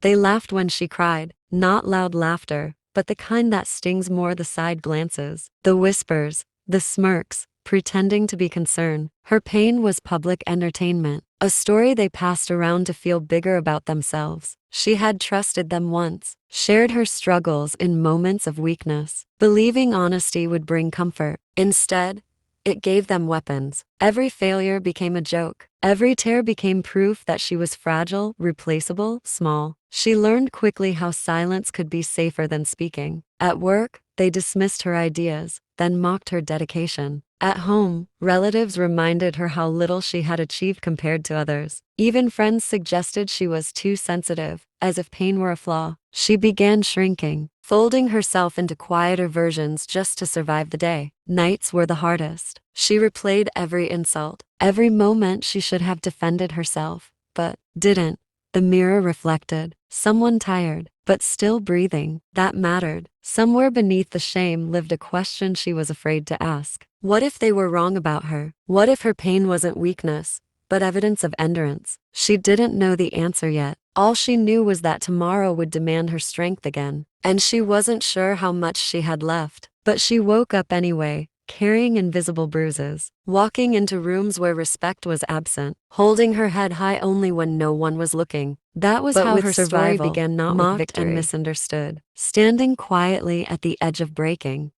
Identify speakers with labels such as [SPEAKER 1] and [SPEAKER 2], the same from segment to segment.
[SPEAKER 1] They laughed when she cried, not loud laughter, but the kind that stings more, the side glances, the whispers, the smirks, pretending to be concerned. Her pain was public entertainment, a story they passed around to feel bigger about themselves. She had trusted them once, shared her struggles in moments of weakness, believing honesty would bring comfort. Instead, it gave them weapons. Every failure became a joke. Every tear became proof that she was fragile, replaceable, small. She learned quickly how silence could be safer than speaking. At work, they dismissed her ideas, then mocked her dedication. At home, relatives reminded her how little she had achieved compared to others. Even friends suggested she was too sensitive, as if pain were a flaw. She began shrinking, folding herself into quieter versions just to survive the day. Nights were the hardest. She replayed every insult, every moment she should have defended herself, but didn't. The mirror reflected someone tired, but still breathing. That mattered. Somewhere beneath the shame lived a question she was afraid to ask. What if they were wrong about her? What if her pain wasn't weakness, but evidence of endurance? She didn't know the answer yet. All she knew was that tomorrow would demand her strength again, and she wasn't sure how much she had left. But she woke up anyway, carrying invisible bruises, walking into rooms where respect was absent, holding her head high only when no one was looking. That was how her story began, not with victory, and misunderstood, standing quietly at the edge of breaking.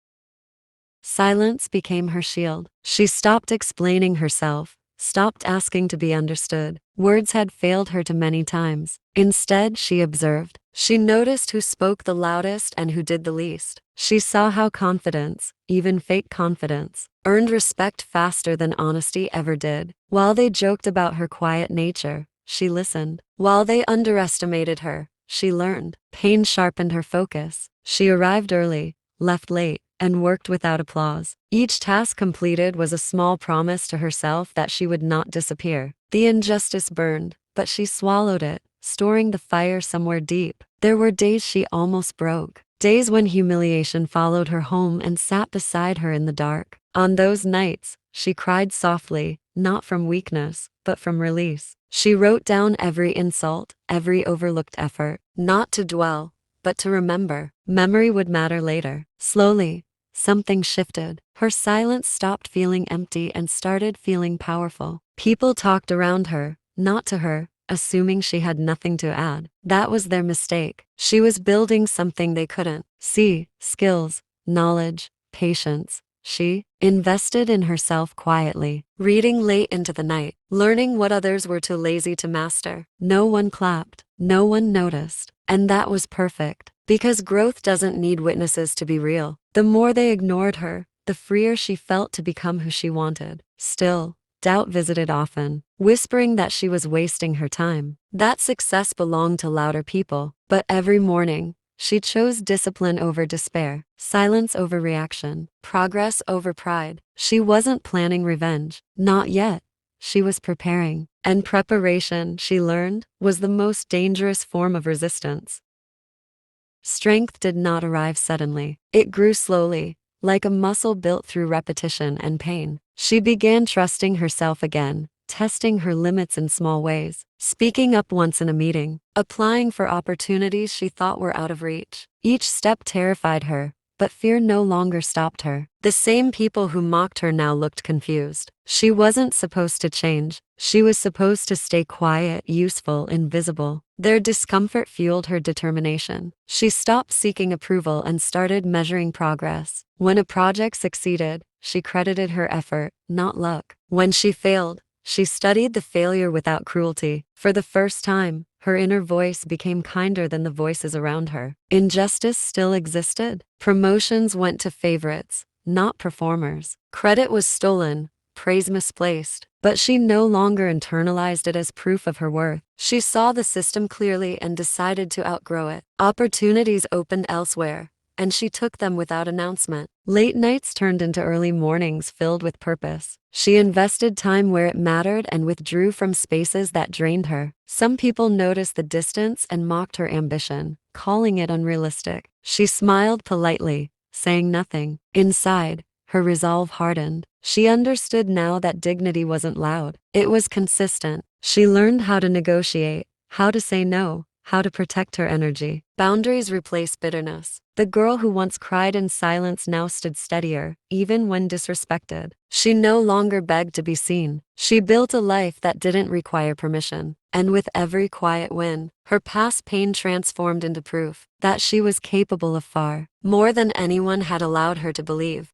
[SPEAKER 1] Silence became her shield. She stopped explaining herself, stopped asking to be understood. Words had failed her too many times. Instead, she observed. She noticed who spoke the loudest and who did the least. She saw how confidence, even fake confidence, earned respect faster than honesty ever did. While they joked about her quiet nature, she listened. While they underestimated her, she learned. Pain sharpened her focus. She arrived early, left late, and worked without applause. Each task completed was a small promise to herself that she would not disappear. The injustice burned, but she swallowed it, storing the fire somewhere deep. There were days she almost broke, days when humiliation followed her home and sat beside her in the dark. On those nights, she cried softly, not from weakness, but from release. She wrote down every insult, every overlooked effort, not to dwell, but to remember. Memory would matter later. Slowly, something shifted. Her silence stopped feeling empty and started feeling powerful. People talked around her, not to her, assuming she had nothing to add. That was their mistake. She was building something they couldn't see: skills, knowledge, patience. She invested in herself quietly, reading late into the night, learning what others were too lazy to master. No one clapped, no one noticed, and that was perfect, because growth doesn't need witnesses to be real. The more they ignored her, the freer she felt to become who she wanted. Still, doubt visited often, whispering that she was wasting her time, that success belonged to louder people. But every morning, she chose discipline over despair, silence over reaction, progress over pride. She wasn't planning revenge, not yet. She was preparing, and preparation, she learned, was the most dangerous form of resistance. Strength did not arrive suddenly. It grew slowly, like a muscle built through repetition and pain. She began trusting herself again, testing her limits in small ways, speaking up once in a meeting, applying for opportunities she thought were out of reach. Each step terrified her, but fear no longer stopped her. The same people who mocked her now looked confused. She wasn't supposed to change. She was supposed to stay quiet, useful, invisible. Their discomfort fueled her determination. She stopped seeking approval and started measuring progress. When a project succeeded, she credited her effort, not luck. When she failed, she studied the failure without cruelty. For the first time, her inner voice became kinder than the voices around her. Injustice still existed. Promotions went to favorites, not performers. Credit was stolen, praise misplaced. But she no longer internalized it as proof of her worth. She saw the system clearly and decided to outgrow it. Opportunities opened elsewhere, and she took them without announcement. Late nights turned into early mornings filled with purpose. She invested time where it mattered and withdrew from spaces that drained her. Some people noticed the distance and mocked her ambition, calling it unrealistic. She smiled politely, saying nothing. Inside, her resolve hardened. She understood now that dignity wasn't loud. It was consistent. She learned how to negotiate, how to say no, how to protect her energy. Boundaries replace bitterness. The girl who once cried in silence now stood steadier, even when disrespected. She no longer begged to be seen. She built a life that didn't require permission. And with every quiet win, her past pain transformed into proof that she was capable of far more than anyone had allowed her to believe.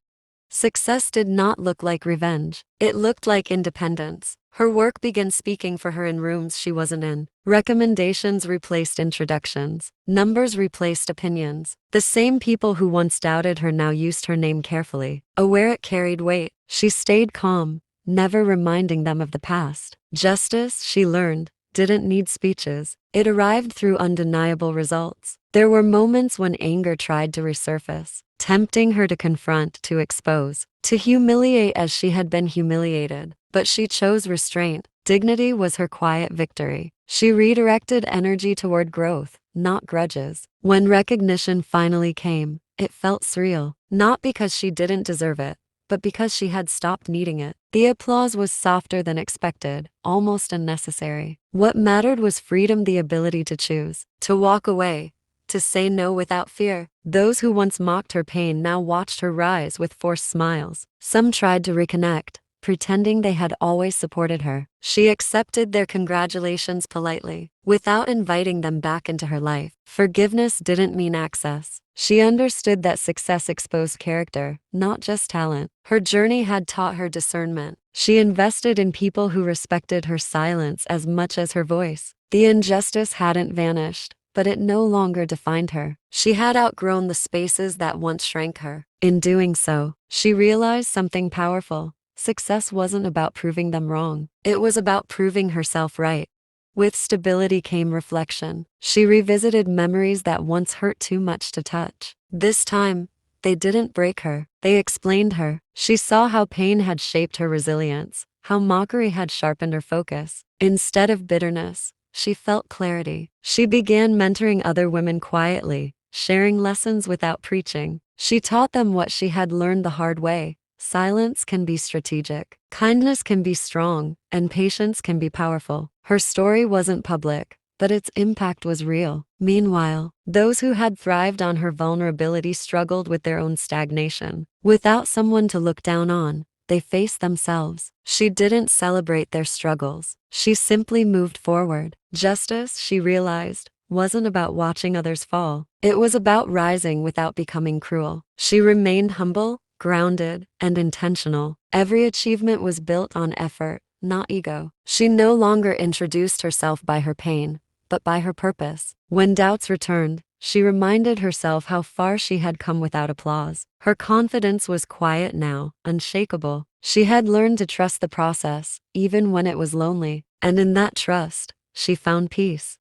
[SPEAKER 1] Success did not look like revenge. It looked like independence. Her work began speaking for her in rooms she wasn't in. Recommendations replaced introductions. Numbers replaced opinions. The same people who once doubted her now used her name carefully. Aware it carried weight, she stayed calm, never reminding them of the past. Justice, she learned, didn't need speeches. It arrived through undeniable results. There were moments when anger tried to resurface, tempting her to confront, to expose, to humiliate as she had been humiliated. But she chose restraint. Dignity was her quiet victory. She redirected energy toward growth, not grudges. When recognition finally came, it felt surreal. Not because she didn't deserve it, but because she had stopped needing it. The applause was softer than expected, almost unnecessary. What mattered was freedom, the ability to choose, to walk away, to say no without fear. Those who once mocked her pain now watched her rise with forced smiles. Some tried to reconnect, pretending they had always supported her. She accepted their congratulations politely, without inviting them back into her life. Forgiveness didn't mean access. She understood that success exposed character, not just talent. Her journey had taught her discernment. She invested in people who respected her silence as much as her voice. The injustice hadn't vanished, but it no longer defined her. She had outgrown the spaces that once shrank her. In doing so, she realized something powerful. Success wasn't about proving them wrong. It was about proving herself right. With stability came reflection. She revisited memories that once hurt too much to touch. This time, they didn't break her. They explained her. She saw how pain had shaped her resilience, how mockery had sharpened her focus. Instead of bitterness, she felt clarity. She began mentoring other women quietly, sharing lessons without preaching. She taught them what she had learned the hard way. Silence can be strategic, kindness can be strong, and patience can be powerful. Her story wasn't public, but its impact was real. Meanwhile, those who had thrived on her vulnerability struggled with their own stagnation. Without someone to look down on, they faced themselves. She didn't celebrate their struggles. She simply moved forward. Justice, she realized, wasn't about watching others fall. It was about rising without becoming cruel. She remained humble, grounded, and intentional. Every achievement was built on effort, not ego. She no longer introduced herself by her pain, but by her purpose. When doubts returned, she reminded herself how far she had come without applause. Her confidence was quiet now, unshakable. She had learned to trust the process, even when it was lonely. And in that trust, she found peace.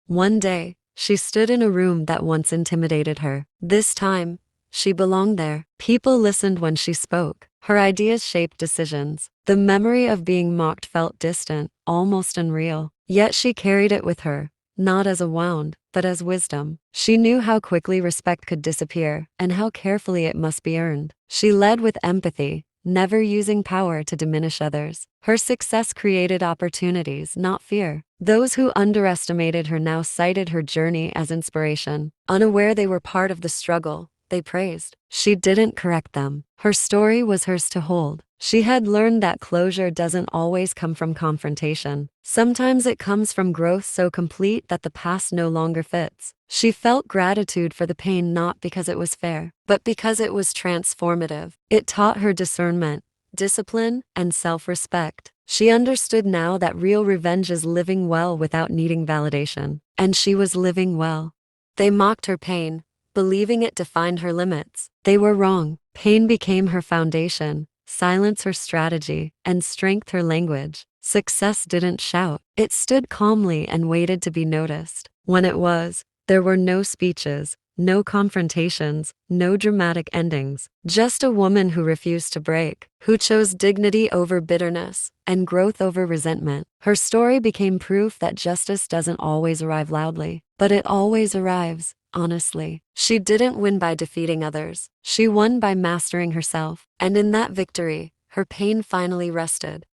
[SPEAKER 1] One day, she stood in a room that once intimidated her. This time, she belonged there. People listened when she spoke. Her ideas shaped decisions. The memory of being mocked felt distant, almost unreal. Yet she carried it with her, not as a wound, but as wisdom. She knew how quickly respect could disappear, and how carefully it must be earned. She led with empathy, never using power to diminish others. Her success created opportunities, not fear. Those who underestimated her now cited her journey as inspiration. Unaware they were part of the struggle, they praised. She didn't correct them. Her story was hers to hold. She had learned that closure doesn't always come from confrontation. Sometimes it comes from growth so complete that the past no longer fits. She felt gratitude for the pain not because it was fair, but because it was transformative. It taught her discernment, discipline, and self-respect. She understood now that real revenge is living well without needing validation. And she was living well. They mocked her pain, believing it defined her limits. They were wrong. Pain became her foundation, silence her strategy, and strength her language. Success didn't shout. It stood calmly and waited to be noticed. When it was, there were no speeches, no confrontations, no dramatic endings. Just a woman who refused to break, who chose dignity over bitterness, and growth over resentment. Her story became proof that justice doesn't always arrive loudly, but it always arrives honestly. She didn't win by defeating others. She won by mastering herself. And in that victory, her pain finally rested.